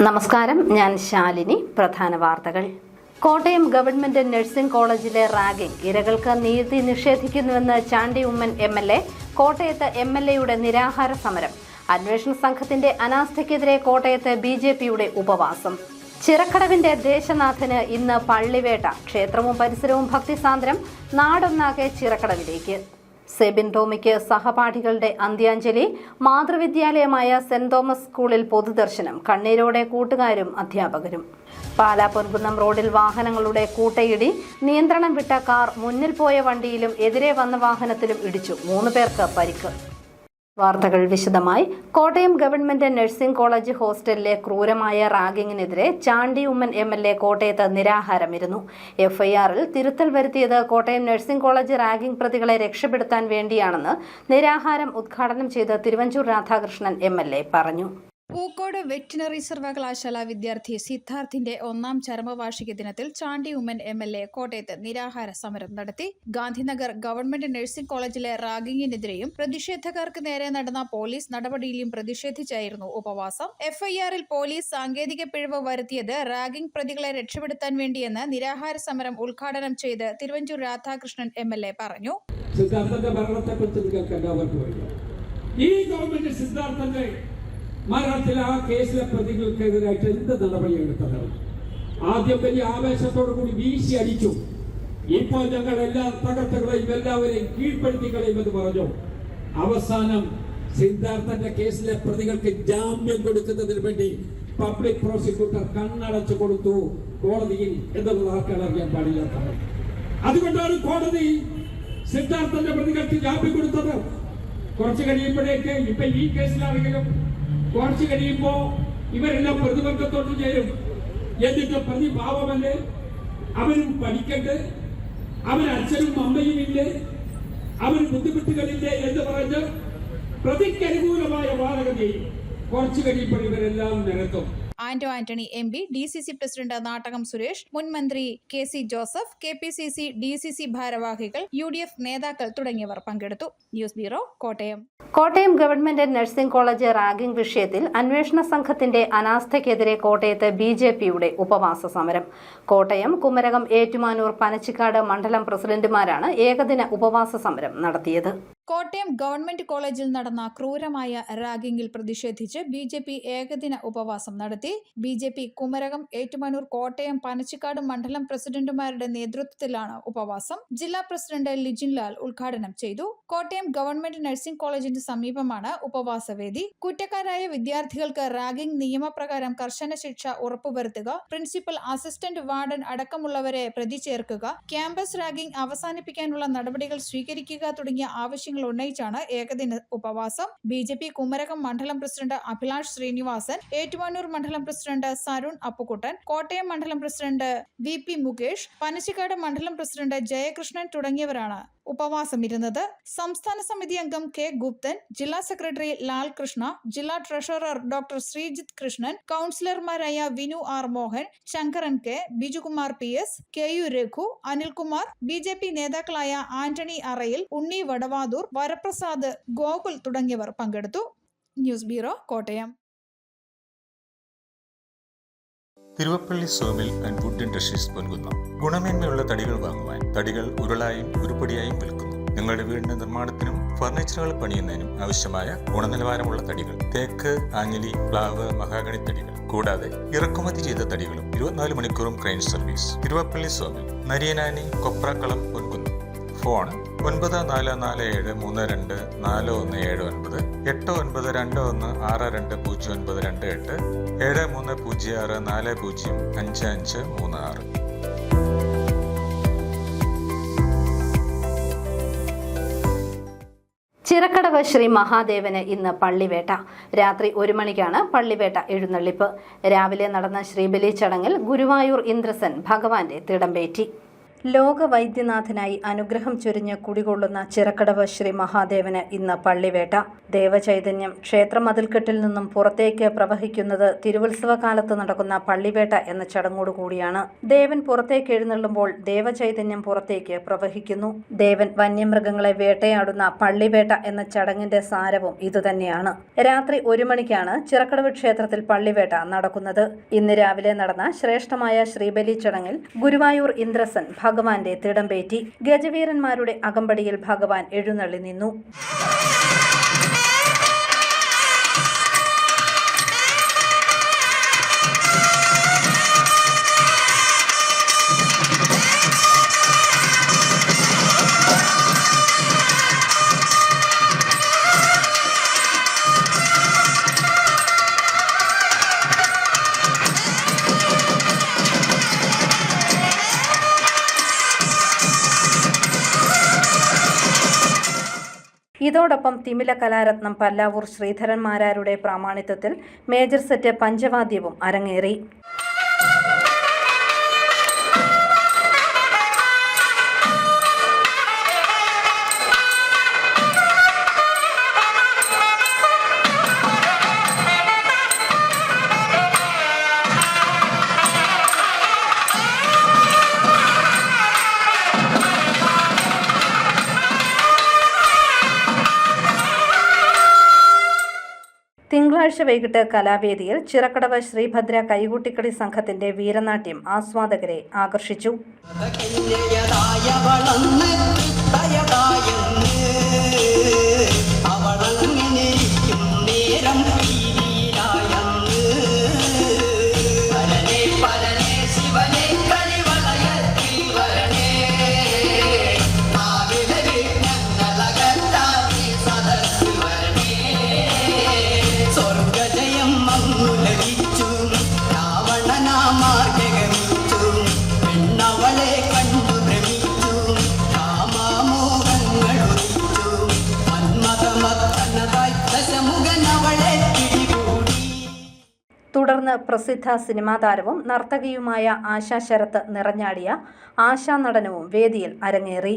നമസ്കാരം, ഞാൻ ശാലിനി. പ്രധാന വാർത്തകൾ. കോട്ടയം ഗവൺമെന്റ് നഴ്സിംഗ് കോളേജിലെ റാഗിംഗ് ഇരകൾക്ക് നീതി നിഷേധിക്കുന്നുവെന്ന് ചാണ്ടി ഉമ്മൻ MLA. കോട്ടയത്ത് MLAയുടെ നിരാഹാര സമരം. അന്വേഷണ സംഘത്തിന്റെ അനാസ്ഥയ്ക്കെതിരെ കോട്ടയത്ത് BJPയുടെ ഉപവാസം. ചിറക്കടവിന്റെ ദേശനാഥന് ഇന്ന് പള്ളിവേട്ട. ക്ഷേത്രവും പരിസരവും ഭക്തിസാന്ദ്രം. നാടൊന്നാകെ ചിറക്കടവിലേക്ക്. സെബിൻ ടോമിക്ക് സഹപാഠികളുടെ അന്ത്യാഞ്ജലി. മാതൃവിദ്യാലയമായ സെന്റ് തോമസ് സ്കൂളിൽ പൊതുദർശനം. കണ്ണീരോടെ കൂട്ടുകാരും അധ്യാപകരും. പാലാ പൊൻകുന്നം റോഡിൽ വാഹനങ്ങളുടെ കൂട്ടയിടി. നിയന്ത്രണം വിട്ട കാർ മുന്നിൽ പോയ വണ്ടിയിലും എതിരെ വന്ന വാഹനത്തിലും ഇടിച്ചു. 3 പേർക്ക് പരിക്ക്. വാർത്തകൾ വിശദമായി. കോട്ടയം ഗവൺമെന്റ് നഴ്സിംഗ് കോളേജ് ഹോസ്റ്റലിലെ ക്രൂരമായ റാഗിങ്ങിനെതിരെ ചാണ്ടി ഉമ്മൻ MLA കോട്ടയത്ത് നിരാഹാരമിരുന്നു. FIRൽ തിരുത്തൽ വരുത്തിയത് കോട്ടയം നഴ്സിംഗ് കോളേജ് റാഗിംഗ് പ്രതികളെ രക്ഷപ്പെടുത്താൻ വേണ്ടിയാണെന്ന് നിരാഹാരം ഉദ്ഘാടനം ചെയ്ത തിരുവഞ്ചൂർ രാധാകൃഷ്ണൻ MLA പറഞ്ഞു. പൂക്കോട് വെറ്റിനറി സർവകലാശാല വിദ്യാർത്ഥി സിദ്ധാർത്ഥിന്റെ 1ാം ചരമവാർഷിക ദിനത്തിൽ ചാണ്ടി ഉമ്മൻ MLA കോട്ടയത്ത് നിരാഹാര സമരം നടത്തി. ഗാന്ധിനഗർ ഗവൺമെന്റ് നഴ്സിംഗ് കോളേജിലെ റാഗിങ്ങിനെതിരെയും പ്രതിഷേധക്കാർക്ക് നേരെ നടന്ന പോലീസ് നടപടിയിലും പ്രതിഷേധിച്ചായിരുന്നു ഉപവാസം. FIRൽ പോലീസ് സാങ്കേതിക പിഴവ് വരുത്തിയത് റാഗിംഗ് പ്രതികളെ രക്ഷപ്പെടുത്താൻ വേണ്ടിയെന്ന് നിരാഹാര സമരം ഉദ്ഘാടനം ചെയ്ത് തിരുവഞ്ചൂർ രാധാകൃഷ്ണൻ MLA പറഞ്ഞു. സിദ്ധാർത്ഥന്റെ ഭരണത്തെക്കുറിച്ച് നിങ്ങൾക്ക് എല്ലാവർക്കും അറിയാം. ഈ ഗവൺമെന്റ് സിദ്ധാർത്ഥന്റെ മരണത്തിൽ ആ കേസിലെ പ്രതികൾക്കെതിരായിട്ട് എന്ത് നടപടിയെടുത്തത്? ആദ്യം വലിയ ആവേശത്തോടു കൂടി വീശി അടിച്ചു. ഇപ്പോൾ ഞങ്ങൾ എല്ലാ തകർത്തകളെയും എല്ലാവരെയും കീഴ്പ്പെടുത്തി കളയുമെന്ന് പറഞ്ഞു. അവസാനം സിദ്ധാർത്ഥന്റെ കേസിലെ പ്രതികൾക്ക് ജാമ്യം കൊടുക്കുന്നതിന് വേണ്ടി പബ്ലിക് പ്രോസിക്യൂട്ടർ കണ്ണടച്ചു കൊടുത്തു കോടതിയിൽ എന്നുള്ളത് ആർക്കാണ് അറിയാൻ പാടില്ലാത്തത്. അതുകൊണ്ടാണ് കോടതി സിദ്ധാർത്ഥന്റെ പ്രതികൾക്ക് ജാമ്യം കൊടുത്തത്. കുറച്ച് കഴിയുമ്പോഴേക്ക് ഇപ്പൊ ഈ കേസിലാണെങ്കിലും കുറച്ച് കഴിയുമ്പോ ഇവരെല്ലാം പ്രതിപക്ഷത്തോട്ട് ചേരും. എന്നിട്ട് പ്രതി പാവമല്ലേ, അവരും പഠിക്കട്ടെ, അവന് അച്ഛനും അമ്മയും ഇല്ലേ, അവന് ബുദ്ധിമുട്ടുകളില്ലേ എന്ന് പറഞ്ഞ് പ്രതിക്ക് അനുകൂലമായ വാദഗതി ചെയ്യും. കുറച്ച് കഴിയുമ്പോൾ ഇവരെല്ലാം നിരത്തും. Antony MB, DCC president Nattakom Suresh, മുൻ മന്ത്രി KC ജോസഫ്, KPCC DCC ഭാരവാഹികൾ, UDF നേതാക്കൾ തുടങ്ങിയവർ പങ്കെടുത്തു. News bureau, Kottayam. Kottayam government nursing college ragging വിഷയത്തിൽ അന്വേഷണ സംഘത്തിന്റെ അനാസ്ഥയ്ക്കെതിരെ കോട്ടയത്ത് BJPയുടെ ഉപവാസ സമരം. കോട്ടയം, കുമരകം, ഏറ്റുമാനൂർ, പനച്ചിക്കാട് മണ്ഡലം പ്രസിഡന്റുമാരാണ് ഏകദിന ഉപവാസ സമരം നടത്തിയത്. കോട്ടയം ഗവൺമെന്റ് കോളേജിൽ നടന്ന ക്രൂരമായ റാഗിംഗിൽ പ്രതിഷേധിച്ച് BJP ഏകദിന ഉപവാസം നടത്തി. BJP കുമരകം, ഏറ്റുമാനൂർ, കോട്ടയം, പനച്ചിക്കാട് മണ്ഡലം പ്രസിഡന്റുമാരുടെ നേതൃത്വത്തിലാണ് ഉപവാസം. ജില്ലാ പ്രസിഡന്റ് ലിജിൻ ലാൽ ഉദ്ഘാടനം ചെയ്തു. കോട്ടയം ഗവൺമെന്റ് നഴ്സിംഗ് കോളേജിന് സമീപമാണ് ഉപവാസവേദി. കുറ്റക്കാരായ വിദ്യാർത്ഥികൾക്ക് റാഗിംഗ് നിയമപ്രകാരം കർശന ശിക്ഷ ഉറപ്പുവരുത്തുക, പ്രിൻസിപ്പൽ, അസിസ്റ്റന്റ് വാർഡൻ അടക്കമുള്ളവരെ പ്രതി ചേർക്കുക, ക്യാമ്പസ് റാഗിംഗ് അവസാനിപ്പിക്കാനുള്ള നടപടികൾ സ്വീകരിക്കുക തുടങ്ങിയ ആവശ്യങ്ങൾ ഉന്നയിച്ചാണ് ഏകദിന ഉപവാസം. BJP കുമരകം മണ്ഡലം പ്രസിഡന്റ് അഭിലാഷ് ശ്രീനിവാസൻ, ഏറ്റുമാനൂർ മണ്ഡലം പ്രസിഡന്റ് സരുൺ അപ്പുക്കുട്ടൻ, കോട്ടയം മണ്ഡലം പ്രസിഡന്റ് VP മുകേഷ്, പനച്ചിക്കാട് മണ്ഡലം പ്രസിഡന്റ് ജയകൃഷ്ണൻ തുടങ്ങിയവരാണ് ഉപവാസമിരുന്നത്. സംസ്ഥാന സമിതി അംഗം K ഗുപ്തൻ, ജില്ലാ സെക്രട്ടറി ലാൽകൃഷ്ണ, ജില്ലാ ട്രഷറർ ഡോക്ടർ ശ്രീജിത്ത് കൃഷ്ണൻ, കൗൺസിലർമാരായ Vinu R Mohan, Sankaran K, Bijukumar PS, KU Raghu, Anilkumar, BJP നേതാക്കളായ ആന്റണി അറയിൽ, ഉണ്ണി വടവാതൂർ, വരപ്രസാദ്, ഗോകുൽ തുടങ്ങിയവർ പങ്കെടുത്തു. News bureau, Kottayam. Thiruvappally sawmill and wood industries Ponkunnam. ഗുണമേന്മയുള്ള തടികൾ വാങ്ങുവാൻ തടികൾ ഉരുളായും ഉരുപ്പടിയായും വിൽക്കുന്നു. നിങ്ങളുടെ വീടിന്റെ നിർമ്മാണത്തിനും ഫർണിച്ചറുകൾ പണിയുന്നതിനും ആവശ്യമായ ഗുണനിലവാരമുള്ള തടികൾ, തേക്ക്, ആഞ്ഞിലി, പ്ലാവ്, മഹാഗണി തടികൾ, കൂടാതെ ഇറക്കുമതി ചെയ്ത തടികളും 24 മണിക്കൂറും crane service. Thiruvappally sawmill, Nariyanani, Koprakkalam, Ponkunnam. Phone 9447324179, 8921620928, 7306405536. Chirakkadavu Sree മഹാദേവന് ഇന്ന് പള്ളിവേട്ട. രാത്രി 1 മണിക്കാണ് പള്ളിവേട്ട എഴുന്നള്ളിപ്പ്. രാവിലെ നടന്ന ശ്രീബലി ചടങ്ങിൽ ഗുരുവായൂർ ഇന്ദ്രസൻ ഭഗവാന്റെ തിടമ്പേറ്റി. ലോക വൈദ്യനാഥനായി അനുഗ്രഹം ചൊരിഞ്ഞ് കുടികൊള്ളുന്ന ചിറക്കടവ് ശ്രീ മഹാദേവന് ഇന്ന് പള്ളിവേട്ട. ദേവചൈതന്യം ക്ഷേത്രമതിൽക്കെട്ടിൽ നിന്നും പുറത്തേക്ക് പ്രവഹിക്കുന്നത് തിരുവുത്സവ കാലത്ത് നടക്കുന്ന പള്ളിവേട്ട എന്ന ചടങ്ങോടുകൂടിയാണ്. ദേവൻ പുറത്തേക്ക് എഴുന്നള്ളുമ്പോൾ ദേവചൈതന്യം പുറത്തേക്ക് പ്രവഹിക്കുന്നു. ദേവൻ വന്യമൃഗങ്ങളെ വേട്ടയാടുന്ന പള്ളിവേട്ട എന്ന ചടങ്ങിന്റെ സാരവും ഇതുതന്നെയാണ്. രാത്രി 1 മണിക്കാണ് ചിറക്കടവ് ക്ഷേത്രത്തിൽ പള്ളിവേട്ട നടക്കുന്നത്. ഇന്ന് രാവിലെ നടന്ന ശ്രേഷ്ഠമായ ശ്രീബലി ചടങ്ങിൽ ഗുരുവായൂർ ഇന്ദ്രസൻ ഭഗവാന്റെ തിടമ്പേറ്റി. ഗജവീരന്മാരുടെ അകമ്പടിയിൽ ഭഗവാൻ എഴുന്നള്ളി നിന്നു. ഇതോടൊപ്പം തിമില കലാരത്നം പല്ലാവൂർ ശ്രീധരന്മാരാരുടെ പ്രാമാണിത്വത്തിൽ മേജർ സെറ്റ് പഞ്ചവാദ്യവും അരങ്ങേറി. തിങ്കളാഴ്ച വൈകിട്ട് കലാവേദിയിൽ ചിറക്കടവ് ശ്രീഭദ്ര കൈകൂട്ടിക്കളി സംഘത്തിന്റെ വീരനാട്യം ആസ്വാദകരെ ആകർഷിച്ചു. തുടർന്ന് പ്രസിദ്ധ സിനിമാ താരവും നർത്തകിയുമായ ആശാ ശരത്ത് നിറഞ്ഞാടിയ ആശാ നടനവും വേദിയിൽ അരങ്ങേറി.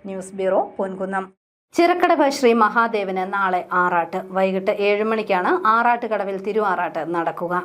News bureau, Ponkunnam. ചിറക്കടവ് ശ്രീ മഹാദേവന് നാളെ ആറാട്ട്. വൈകിട്ട് 7 മണിക്കാണ് ആറാട്ടുകടവിൽ തിരുവാറാട്ട് നടക്കുക.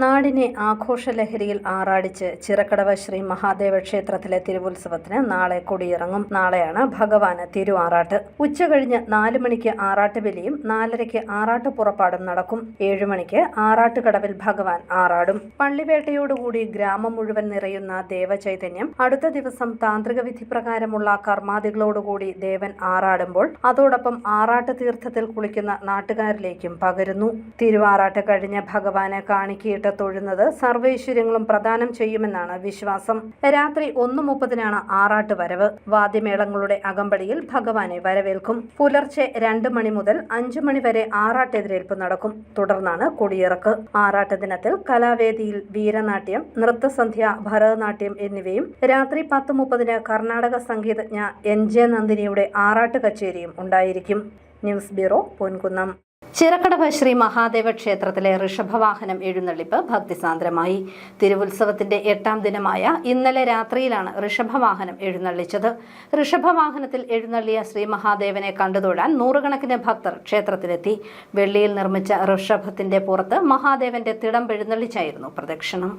നാടിനെ ആഘോഷലഹരിയിൽ ആറാടിച്ച് ചിറക്കടവ് ശ്രീ മഹാദേവ ക്ഷേത്രത്തിലെ തിരുവുത്സവത്തിന് നാളെ കൊടിയിറങ്ങും. നാളെയാണ് ഭഗവാന് തിരുവാറാട്ട്. ഉച്ചകഴിഞ്ഞ് 4 മണിക്ക് ആറാട്ട് ബലിയും 4:30 ആറാട്ട് പുറപ്പാടും നടക്കും. 7 മണിക്ക് ആറാട്ടുകടവിൽ ഭഗവാൻ ആറാടും. പള്ളിവേട്ടയോടുകൂടി ഗ്രാമം മുഴുവൻ നിറയുന്ന ദേവചൈതന്യം അടുത്ത ദിവസം താന്ത്രിക വിധി പ്രകാരമുള്ള കർമാദികളോടുകൂടി ദേവൻ ആറാടുമ്പോൾ അതോടൊപ്പം ആറാട്ട് തീർത്ഥത്തിൽ കുളിക്കുന്ന നാട്ടുകാരിലേക്കും പകരുന്നു. തിരുവാറാട്ട് കഴിഞ്ഞ ഭഗവാന് കാണിക്കയിട്ട് തൊഴുന്നത് സർവൈശ്വര്യങ്ങളും പ്രദാനം ചെയ്യുമെന്നാണ് വിശ്വാസം. രാത്രി 1:30 ആറാട്ട് വരവ്. വാദ്യമേളങ്ങളുടെ അകമ്പടിയിൽ ഭഗവാനെ വരവേൽക്കും. പുലർച്ചെ 2 മണി മുതൽ 5 മണി വരെ ആറാട്ടെതിരേൽപ്പ് നടക്കും. തുടർന്നാണ് കൊടിയിറക്ക്. ആറാട്ട് ദിനത്തിൽ കലാവേദിയിൽ വീരനാട്യം, നൃത്തസന്ധ്യ, ഭരതനാട്യം എന്നിവയും രാത്രി 10:30 കർണാടക സംഗീതജ്ഞ NJ നന്ദിനിയുടെ ആറാട്ട് കച്ചേരിയും ഉണ്ടായിരിക്കും. News bureau, Ponkunnam. ചിറക്കടവ് ശ്രീ മഹാദേവ ക്ഷേത്രത്തിലെ ഋഷഭവാഹനം എഴുന്നള്ളിപ്പ് ഭക്തിസാന്ദ്രമായി. തിരുവുത്സവത്തിന്റെ 8ാം ദിനമായ ഇന്നലെ രാത്രിയിലാണ് ഋഷഭവാഹനം എഴുന്നള്ളിച്ചത്. ഋഷഭവാഹനത്തിൽ എഴുന്നള്ളിയ ശ്രീ മഹാദേവനെ കണ്ടുതൊഴാൻ 100 കണക്കിന് ഭക്തർ ക്ഷേത്രത്തിലെത്തി. വെള്ളിയിൽ നിർമ്മിച്ച ഋഷഭത്തിന്റെ പുറത്ത് മഹാദേവന്റെ തിടമ്പെഴുന്നള്ളിച്ചായിരുന്നു പ്രദക്ഷിണം.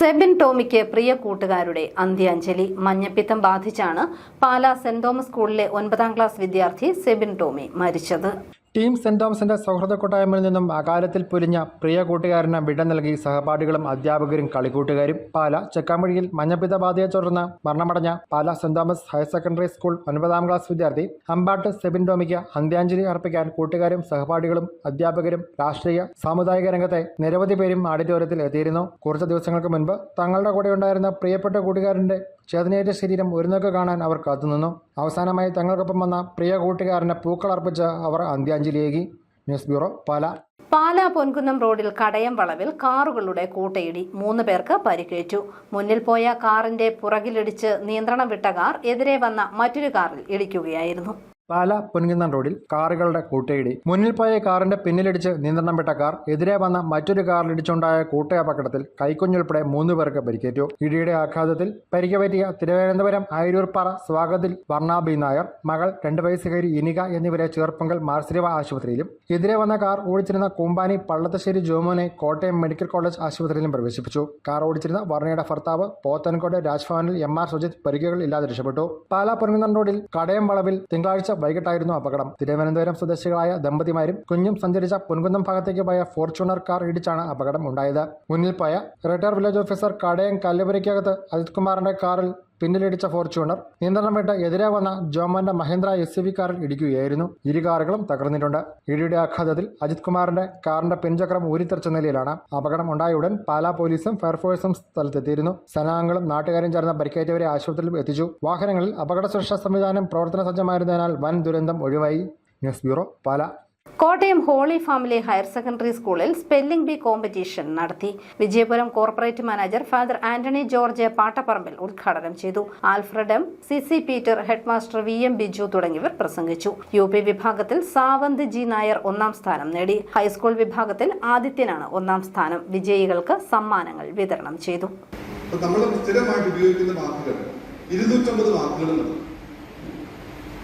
സെബിൻ ടോമിക്ക് പ്രിയ കൂട്ടുകാരുടെ അന്ത്യാഞ്ജലി. മഞ്ഞപ്പിത്തം ബാധിച്ചാണ് പാലാ സെന്റ് തോമസ് സ്കൂളിലെ 9ാം ക്ലാസ് വിദ്യാർത്ഥി സെബിൻ ടോമി മരിച്ചത്. ടീം സെന്റ് തോമസിന്റെ സൗഹൃദ കൂട്ടായ്മയിൽ നിന്നും അകാലത്തിൽ പൊലിഞ്ഞ പ്രിയ കൂട്ടുകാരന് വിട നൽകി സഹപാഠികളും അധ്യാപകരും കളിക്കൂട്ടുകാരും. പാലാ ചെക്കാമ്പഴിയിൽ മഞ്ഞപ്പിത്ത ബാധയെ തുടർന്ന് മരണമടഞ്ഞ Pala saint Thomas higher secondary school 9ാം ക്ലാസ് വിദ്യാർത്ഥി അമ്പാട്ട് സെബിൻ ടോമിക്ക് അന്ത്യാഞ്ജലി അർപ്പിക്കാൻ കൂട്ടുകാരും സഹപാഠികളും അധ്യാപകരും രാഷ്ട്രീയ സാമുദായിക രംഗത്തെ നിരവധി പേരും ഓഡിറ്റോറിയത്തിൽ എത്തിയിരുന്നു. കുറച്ച് ദിവസങ്ങൾക്ക് മുൻപ് തങ്ങളുടെ കൂടെ ഉണ്ടായിരുന്ന പ്രിയപ്പെട്ട കൂട്ടുകാരന്റെ ചേതനയേറ്റ ശരീരം ഒരു നോക്ക് കാണാൻ അവർ കാത്തുനിന്നു. അവസാനമായി തങ്ങൾക്കൊപ്പം വന്ന പ്രിയ കൂട്ടുകാരന് പൂക്കളർപ്പിച്ച് അവർ അന്ത്യാഞ്ജലിയേകി. News bureau, Pala. പാലാ പൊൻകുന്നം റോഡിൽ കടയം വളവിൽ കാറുകളുടെ കൂട്ടയിടി. 3 പേർക്ക് പരിക്കേറ്റു. മുന്നിൽ പോയ കാറിന്റെ പുറകിലിടിച്ച് നിയന്ത്രണം വിട്ട കാർ എതിരെ വന്ന മറ്റൊരു കാറിൽ ഇടിക്കുകയായിരുന്നു. പാലാ പൊൻകുന്നം റോഡിൽ കാറുകളുടെ കൂട്ടയിടി. മുന്നിൽ പോയ കാറിന്റെ പിന്നിലിടിച്ച് നിയന്ത്രണം വിട്ട കാർ എതിരെ വന്ന മറ്റൊരു കാറിലിടിച്ചുണ്ടായ കൂട്ടയപകടത്തിൽ കൈക്കുഞ്ഞുൾപ്പെടെ 3 പേർക്ക് പരിക്കേറ്റു. ഇടിയുടെ ആഘാതത്തിൽ പരിക്ക് പറ്റിയ തിരുവനന്തപുരം ആയൂർപ്പാറ സ്വാഗതിൽ വർണ്ണ ബി നായർ, മകൾ 2 വയസ്സുകാരി ഇനിക എന്നിവരെ ചേർപ്പങ്കൽ മാർസിലിവ ആശുപത്രിയിലും എതിരെ വന്ന കാർ ഓടിച്ചിരുന്ന കൂമ്പാനി പള്ളത്തശ്ശേരി ജോമോനെ കോട്ടയം മെഡിക്കൽ കോളേജ് ആശുപത്രിയിലും പ്രവേശിപ്പിച്ചു. കാർ ഓടിച്ചിരുന്ന വർണ്ണയുടെ ഭർത്താവ് പോത്തൻകോട് രാജ്ഭവനിൽ MR സുജിത് പരിക്കുകൾ ഇല്ലാതെ രക്ഷപ്പെട്ടു. പാലാ പൊൻകുന്നം റോഡിൽ കടയം വളവിൽ തിങ്കളാഴ്ച വൈകിട്ടായിരുന്നു അപകടം. തിരുവനന്തപുരം സ്വദേശികളായ ദമ്പതിമാരും കുഞ്ഞും സഞ്ചരിച്ച പൊൻകുന്നം ഭാഗത്തേക്ക് പോയ ഫോർച്യൂണർ കാർ ഇടിച്ചാണ് അപകടം ഉണ്ടായത്. മുന്നിൽ പോയ retire village officer Kadayam Kallupurakkakathu Ajith കുമാറിന്റെ കാറിൽ പിന്നിലിടിച്ച ഫോർച്യൂണർ നിയന്ത്രണം വിട്ട് എതിരെ വന്ന ജോമോന്റെ മഹേന്ദ്ര SUV കാറിൽ ഇടിക്കുകയായിരുന്നു. 2 കാറുകളും തകർന്നിട്ടുണ്ട്. ഇടിയുടെ ആഘാതത്തിൽ അജിത് കുമാറിന്റെ കാറിന്റെ പിൻചക്രം ഊരിത്തെറിച്ച നിലയിലാണ്. അപകടം ഉണ്ടായ ഉടൻ പാലാ പോലീസും ഫയർഫോഴ്സും സ്ഥലത്തെത്തിയിരുന്നു. സേനാംഗങ്ങളും നാട്ടുകാരും ചേർന്ന് പരിക്കേറ്റവരെ ആശുപത്രിയിൽ എത്തിച്ചു. വാഹനങ്ങളിൽ അപകട സുരക്ഷാ സംവിധാനം പ്രവർത്തന സജ്ജമായിരുന്നതിനാൽ വൻ ദുരന്തം ഒഴിവായി. News bureau, Pala. Kottayam holy family higher secondary സ്കൂളിൽ സ്പെല്ലിംഗ് ബി കോമ്പറ്റീഷൻ നടത്തി. Vijayapuram corporate manager father Antony George Pattaparambil ഉദ്ഘാടനം ചെയ്തു. Alfred M, CC Peter, headmaster VM Biju തുടങ്ങിയവർ പ്രസംഗിച്ചു. UP വിഭാഗത്തിൽ സാവന്ത് G നായർ 1ാം സ്ഥാനം നേടി. ഹൈസ്കൂൾ വിഭാഗത്തിൽ ആദിത്യനാണ് 1ാം സ്ഥാനം. വിജയികൾക്ക് സമ്മാനങ്ങൾ വിതരണം ചെയ്തു. നമ്മൾ സ്ഥിരമായിട്ട് ഉപയോഗിക്കുന്ന വാക്കുകൾ 250 വാക്കുകളുണ്ട്.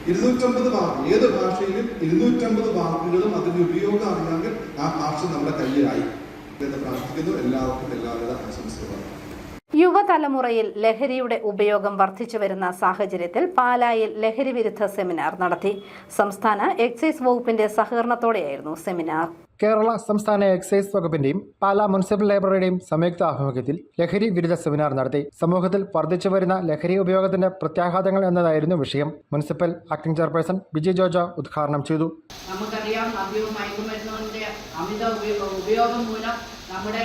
250 വാക്കുകൾ, ഏത് ഭാഷയിലും 250 വാക്കുകളും അതിന്റെ ഉപയോഗം അറിയാമെങ്കിൽ ആ ഭാഷ നമ്മുടെ കയ്യിലായി എന്ന് പ്രാർത്ഥിക്കുന്നു. എല്ലാവർക്കും എല്ലാവിധ ആശംസകളും. യുവതലമുറയിൽ ലഹരിയുടെ ഉപയോഗം വർദ്ധിച്ചു വരുന്ന സാഹചര്യത്തിൽ പാലായിൽ ലഹരി വിരുദ്ധ സെമിനാർ നടത്തി. സംസ്ഥാന എക്സൈസ് വകുപ്പിന്റെ സഹകരണത്തോടെയായിരുന്നു സെമിനാർ. കേരള സംസ്ഥാന എക്സൈസ് വകുപ്പിന്റെയും പാലാ മുനിസിപ്പൽ ലൈബ്രറിയുടെയും സംയുക്ത ആഭിമുഖ്യത്തിൽ ലഹരി വിരുദ്ധ സെമിനാർ നടത്തി. സമൂഹത്തിൽ വർദ്ധിച്ചു വരുന്ന ലഹരി ഉപയോഗത്തിന്റെ പ്രത്യാഘാതങ്ങൾ എന്നതായിരുന്നു വിഷയം. Municipal acting chairperson Biji George ഉദ്ഘാടനം ചെയ്തു. നമുക്കറിയാം, മദ്യവും മയക്കുമരുന്നിന്റെ അമിത ഉപയോഗം മൂലം നമ്മുടെ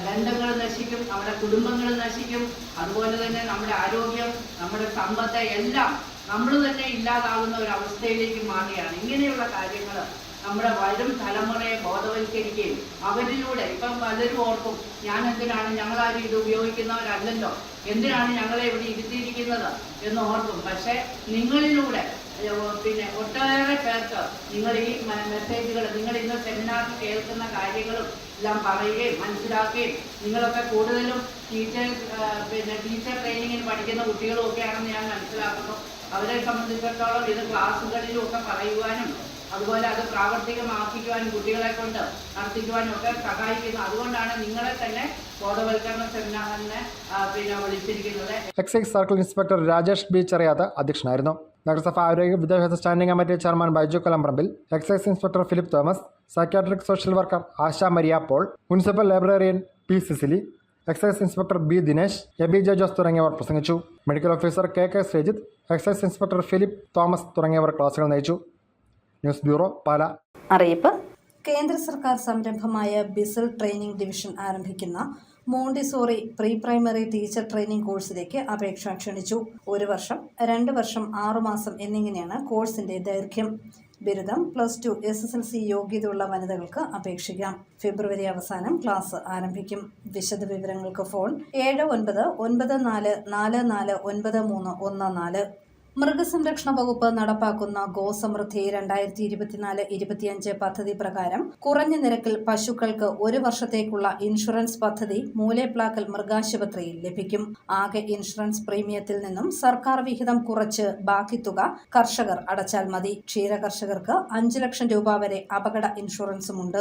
ബന്ധങ്ങൾ നശിക്കും, നമ്മുടെ കുടുംബങ്ങൾ നശിക്കും. അതുപോലെ തന്നെ നമ്മുടെ ആരോഗ്യം, നമ്മുടെ സമ്പത്ത് എല്ലാം നമ്മൾ തന്നെ ഇല്ലാതാകുന്ന ഒരു അവസ്ഥയിലേക്ക് മാറുകയാണ്. ഇങ്ങനെയുള്ള കാര്യങ്ങൾ നമ്മുടെ വരും തലമുറയെ ബോധവൽക്കരിക്കുകയും അവരിലൂടെ ഇപ്പം പലരും ഓർക്കും, ഞാൻ എന്തിനാണ്, ഞങ്ങളാരും ഇത് ഉപയോഗിക്കുന്നവരല്ലല്ലോ, എന്തിനാണ് ഞങ്ങളെ ഇവിടെ ഇരുത്തിയിരിക്കുന്നത് എന്ന് ഓർക്കും. പക്ഷേ നിങ്ങളിലൂടെ പിന്നെ ഒട്ടേറെ പേർക്ക് നിങ്ങൾ ഈ മെസ്സേജുകൾ, നിങ്ങൾ ഇന്ന് സെമിനാറിൽ കേൾക്കുന്ന കാര്യങ്ങളും എല്ലാം പറയുകയും മനസ്സിലാക്കുകയും, നിങ്ങളൊക്കെ കൂടുതലും ടീച്ചർ ട്രെയിനിങ്ങിന് പഠിക്കുന്ന കുട്ടികളും ഒക്കെയാണെന്ന് ഞാൻ മനസ്സിലാക്കുന്നു. അവരെ സംബന്ധിച്ചിടത്തോളം ഇത് ക്ലാസ്സുകളിലും ഒക്കെ പറയുവാനും അതുപോലെ അത് പ്രാവർത്തികമാക്കിക്കുവാനും കുട്ടികളെ കൊണ്ട് നടത്തിക്കുവാനും ഒക്കെ സഹായിക്കുന്നു. അതുകൊണ്ടാണ് നിങ്ങളെ തന്നെ ബോധവൽക്കരണ സെമിനാറിനെ വിളിച്ചിരിക്കുന്നത്. Excise circle inspector Rajesh B Cheriyath അധ്യക്ഷനായിരുന്നു. നഗരസഭ ആരോഗ്യ വിദ്യാഭ്യാസ standing committee chairman Baiju Kalambrambil, excise inspector Philip Thomas, psychiatric social worker Asha Maria Paul, municipal librarian P Cicily, excise inspector B Dinesh, Aby Jose തുടങ്ങിയവർ പ്രസംഗിച്ചു. Medical officer KK Sreejith, excise inspector Philip Thomas തുടങ്ങിയവർ ക്ലാസുകൾ നയിച്ചു. News bureau, Pala. അറിയിപ്പ്: കേന്ദ്ര സർക്കാർ സംരംഭമായ ബിസൽ ട്രെയിനിംഗ് ഡിവിഷൻ ആരംഭിക്കുന്ന Montessori pre primary teacher training കോഴ്സിലേക്ക് അപേക്ഷ ക്ഷണിച്ചു. 1 വർഷം, 2 വർഷം, 6 മാസം എന്നിങ്ങനെയാണ് കോഴ്സിന്റെ ദൈർഘ്യം. ബിരുദം, +2, SSLC യോഗ്യതയുള്ള വനിതകൾക്ക് അപേക്ഷിക്കാം. ഫെബ്രുവരി അവസാനം ക്ലാസ് ആരംഭിക്കും. വിശദ വിവരങ്ങൾക്ക് ഫോൺ 7994449314. മൃഗസംരക്ഷണ വകുപ്പ് നടപ്പാക്കുന്ന ഗോസമൃദ്ധി 2024-25 പദ്ധതി പ്രകാരം കുറഞ്ഞ നിരക്കിൽ പശുക്കൾക്ക് 1 വർഷത്തേക്കുള്ള ഇൻഷുറൻസ് പദ്ധതി മൂലേപ്ലാക്കൽ മൃഗാശുപത്രിയിൽ ലഭിക്കും. ആകെ ഇൻഷുറൻസ് പ്രീമിയത്തിൽ നിന്നും സർക്കാർ വിഹിതം കുറച്ച് ബാക്കി തുക കർഷകർ അടച്ചാൽ മതി. ക്ഷീര കർഷകർക്ക് 5 ലക്ഷം രൂപ വരെ അപകട ഇൻഷുറൻസുമുണ്ട്.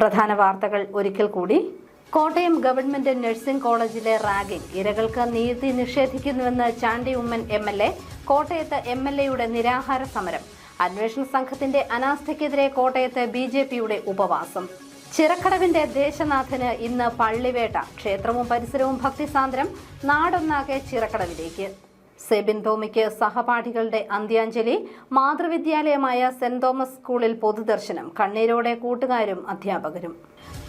പ്രധാന വാർത്തകൾ ഒരിക്കൽ കൂടി. കോട്ടയം ഗവൺമെന്റ് നഴ്സിംഗ് കോളേജിലെ റാഗിംഗ് ഇരകൾക്ക് നീതി നിഷേധിക്കുന്നുവെന്ന് ചാണ്ടി ഉമ്മൻ MLA. കോട്ടയത്ത് MLAയുടെ നിരാഹാര സമരം. അന്വേഷണ സംഘത്തിന്റെ അനാസ്ഥയ്ക്കെതിരെ കോട്ടയത്ത് BJPയുടെ ഉപവാസം. ചിറക്കടവിന്റെ ദേശനാഥന് ഇന്ന് പള്ളിവേട്ട. ക്ഷേത്രവും പരിസരവും ഭക്തിസാന്ദ്രം. നാടൊന്നാകെ ചിറക്കടവിലേക്ക്. സെബിൻ ടോമിക്ക് സഹപാഠികളുടെ അന്ത്യാഞ്ജലി. മാതൃവിദ്യാലയമായ സെന്റ് തോമസ് സ്കൂളിൽ പൊതുദർശനം. കണ്ണീരോടെ കൂട്ടുകാരും അധ്യാപകരും.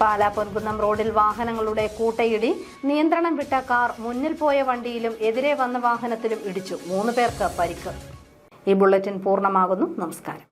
പാലാ പൊൻകുന്നം റോഡിൽ വാഹനങ്ങളുടെ കൂട്ടയിടി. നിയന്ത്രണം വിട്ട കാർ മുന്നിൽ പോയ വണ്ടിയിലും എതിരെ വന്ന വാഹനത്തിലും ഇടിച്ചു. 3 പേർക്ക് പരിക്ക്. ഈ ബുള്ളറ്റിൻ പൂർണ്ണമാകുന്നു. നമസ്കാരം.